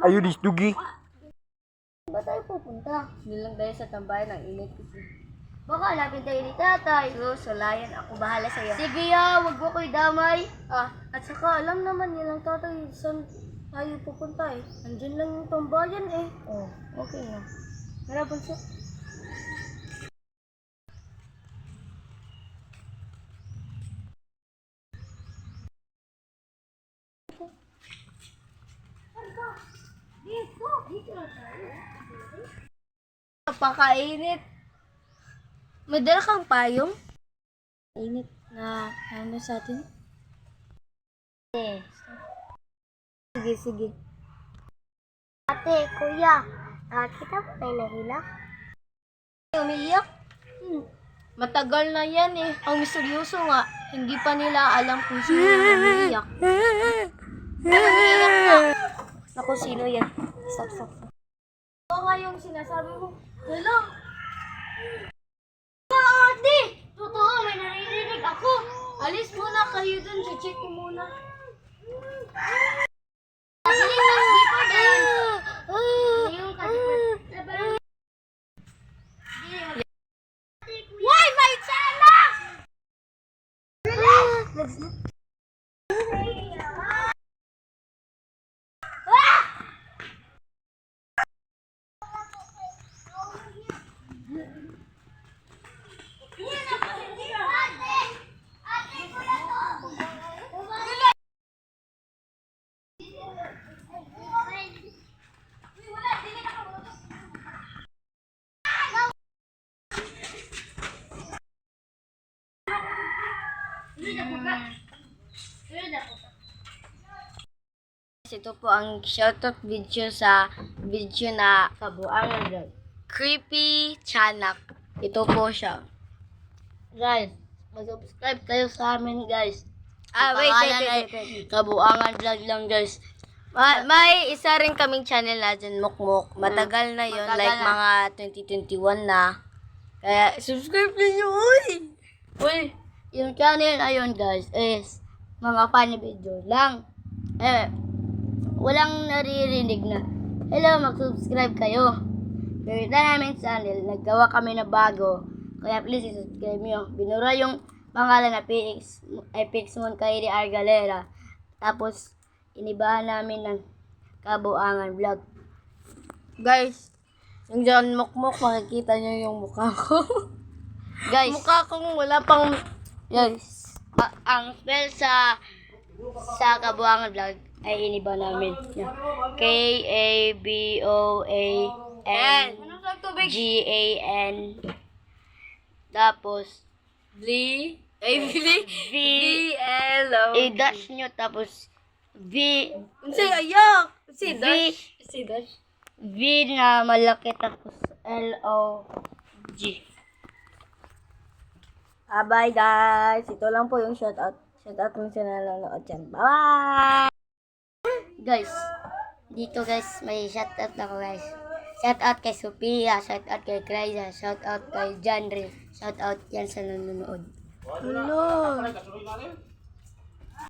Ayun, isdugi. Ba tayo pupunta? Hindi lang tayo sa tambayan ng init kasi. Baka hanapin tayo ni tatay. Sulayan, ako bahala sa'yo. Sige ya, wag mo ko'y damay. At saka alam naman nilang tatay saan tayo pupunta eh. Andyan lang yung tambayan eh. Oh, okay na. Tara, bunso. Dito na tayo. Napakainit. May dala kang payong? Init na ano sa atin? Sige, sige. Ate, kuya, nakakita mo tayo nahila? Umiiyak? Matagal na yan eh. Ang misteryoso nga, hindi pa nila alam kung sino yung umiiyak. Umiiyak na. Naku, sino yan? Stop, stop, stop. Oo nga yung sinasabi mo. Hala! Ate! Totoo, may naririnig ako. Alis muna kayo dun. Check ko muna. Pabiling ng zipper dyan. Yung ka-zipper. Why, may tsala! Ito po ang shoutout video sa video na Kabuangan Vlog. Creepy Chanak. Ito po siya. Guys, mag-subscribe kayo sa amin, guys. Wait. Kabuangan Vlog lang, guys. May isa rin kaming channel na dyan, Mukmuk. Matagal na yun, like mga 2021 na. Kaya, subscribe ninyo, uy! Uy, yung channel na yun, guys, is mga funny video lang. Walang naririnig na. Hello, mag-subscribe kayo. Pero namin channel, naggawa kami na bago. Kaya please, subscribe nyo. Binura yung pangalan na Pixmon Kairi Argalera. Tapos, inibahan namin ng Kabuangan Vlog. Guys, yung dyan Mukmuk, makikita nyo yung mukha ko. Guys, Mukha kong wala pang... guys, ang spell sa Kabuangan Vlog ay iniba namin. Kaboan Gan. Tapos, V-L-O. i-dash nyo, tapos V, Ayak! V na malaki, tapos L-O-G. Bye guys. Ito lang po yung shoutout. Shoutout mo sa nanonood dyan. Bye! Guys, dito guys, may shoutout ako guys. Shoutout kay Sophia, shoutout kay Kryza, shoutout kay Janre, shoutout yan sa nanonood. Hello!